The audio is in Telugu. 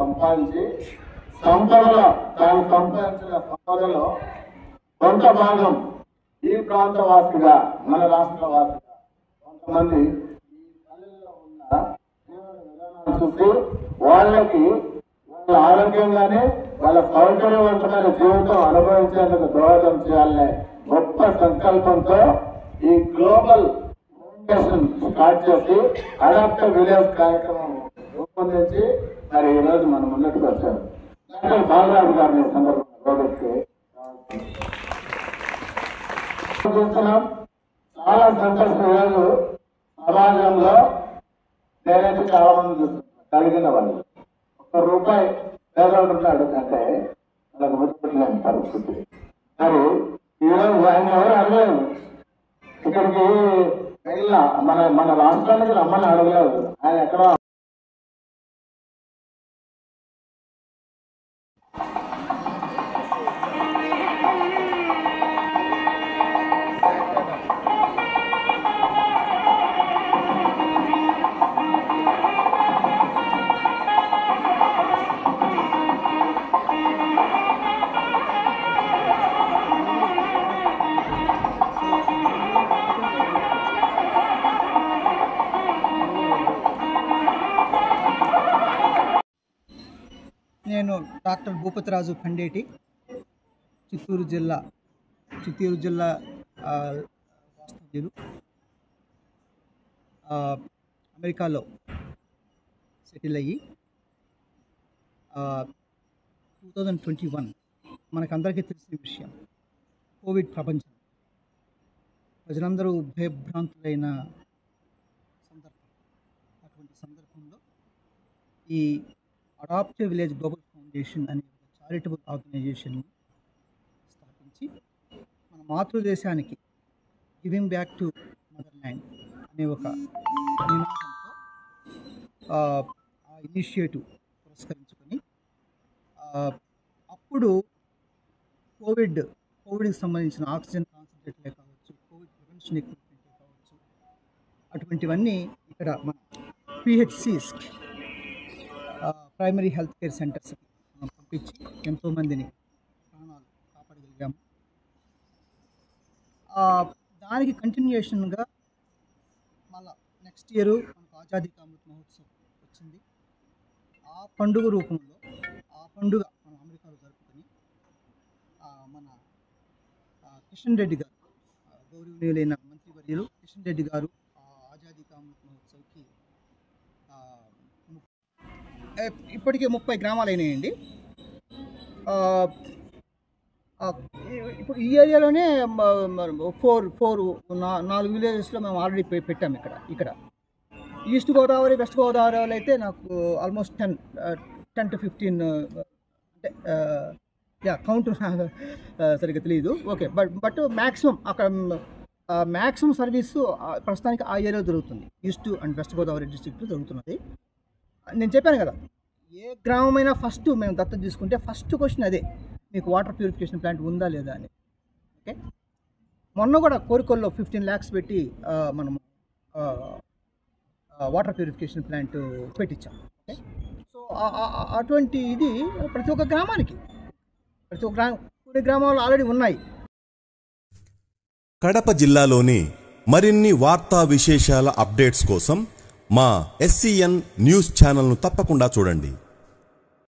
సంపాదించి సంపదలో తాను సంపాదించిన సంపదలో కొంత భాగం ఈ ప్రాంత వాసిగా మన రాష్ట్ర వాసిగా కొంతమంది ఈ పల్లెల్లో ఉన్న జీవన విధానాలు చూసి వాళ్ళకి వాళ్ళ ఆరోగ్యంగానే వాళ్ళ సౌకర్యవంతమైన జీవితం అనుభవించేందుకు దోహదం చేయాలనే గొప్ప సంకల్పంతో ఈ గ్లోబల్ ఫౌండేషన్ స్టార్ట్ చేసి అడాప్టివ్ విలేజ్ కార్యక్రమం రూపొందించి మరి ఈ రోజు మనం ముందుకు వచ్చారు. డాక్టర్ బాలరాజు గారిని సందర్భంగా చూస్తున్నాం. చాలా సంతోషం. ఈరోజు సమాజంలో నేనైతే చాలా మంది చూస్తున్నాను కలిగిన వాళ్ళు ₹1 పేదవాడు ఉన్నాడు అంటే వాళ్ళకి ముట్టుకోలేని పరిస్థితి. మరి ఈరోజు ఆయన ఎవరు అడగలేదు, ఇక్కడికి వెళ్ళిన మన రాష్ట్రానికి రమ్మని అడగలేదు. ఆయన ఎక్కడో నేను డాక్టర్ భూపతిరాజు ఖండేటి, చిత్తూరు జిల్లా వాస్తవ్యులు. అమెరికాలో సెటిల్ అయ్యి 2021 మనకందరికీ తెలిసిన విషయం, కోవిడ్ ప్రపంచం, ప్రజలందరూ భయభ్రాంతులైన సందర్భం. అటువంటి సందర్భంలో ఈ అడాప్టివ్ విలేజ్ గ్లోబల్ ఫౌండేషన్ అనే ఒక చారిటబుల్ ఆర్గనైజేషన్ని స్థాపించి మన మాతృదేశానికి giving back to mother land అనే ఒక నినాదంతో ఆ ఇనిషియేటివ్ పురస్కరించుకొని అప్పుడు కోవిడ్కి సంబంధించిన ఆక్సిజన్ కాన్సన్ట్రేట్లే కావచ్చు, కోవిడ్ ప్రివెన్షన్ ఎక్విప్మెంటే కావచ్చు, అటువంటివన్నీ ఇక్కడ మన PHCs ప్రైమరీ హెల్త్ కేర్ సెంటర్స్కి మనం పంపించి ఎంతోమందిని ప్రాణాలు కాపాడగలిగాము. దానికి కంటిన్యూషన్గా మళ్ళా నెక్స్ట్ ఇయర్ మనకు ఆజాదీ కా అమృత్ మహోత్సవ్ వచ్చింది. ఆ పండుగ రూపంలో మనం అమెరికాలో జరుపుకొని మన కిషన్ రెడ్డి గారు, గౌరవనీయులైన మంత్రివర్యులు కిషన్ రెడ్డి గారు ఆజాదీ కా అమృత్ మహోత్సవ్కి ఇప్పటికే 30 గ్రామాలు అయినాయండి. ఇప్పుడు ఈ ఏరియాలోనే 4 విలేజెస్లో మేము ఆల్రెడీ పెట్టాము. ఇక్కడ ఈస్ట్ గోదావరి, వెస్ట్ గోదావరి అయితే నాకు ఆల్మోస్ట్ 10 to 15 అంటే కౌంట్ సరిగ్గా తెలియదు. ఓకే, బట్ మ్యాక్సిమం అక్కడ మ్యాక్సిమం సర్వీసు ప్రస్తుతానికి ఆ ఏరియాలో జరుగుతుంది. ఈస్ట్ అండ్ వెస్ట్ గోదావరి డిస్ట్రిక్ట్లో జరుగుతున్నది. నేను చెప్పాను కదా, ఏ గ్రామమైనా ఫస్ట్ మేము దత్తత తీసుకుంటే ఫస్ట్ క్వశ్చన్ అదే, మీకు వాటర్ ప్యూరిఫికేషన్ ప్లాంట్ ఉందా లేదా అని. ఓకే, మొన్న కూడా కోరికల్లో 15 lakhs పెట్టి మనము వాటర్ ప్యూరిఫికేషన్ ప్లాంట్ పెట్టించాం. ఓకే, సో అటువంటి ఇది ప్రతి ఒక్క గ్రామానికి, కొన్ని గ్రామాలు ఆల్రెడీ ఉన్నాయి. కడప జిల్లాలోని మరిన్ని వార్తా విశేషాల అప్డేట్స్ కోసం మా SCN న్యూస్ ఛానల్ను తప్పకుండా చూడండి.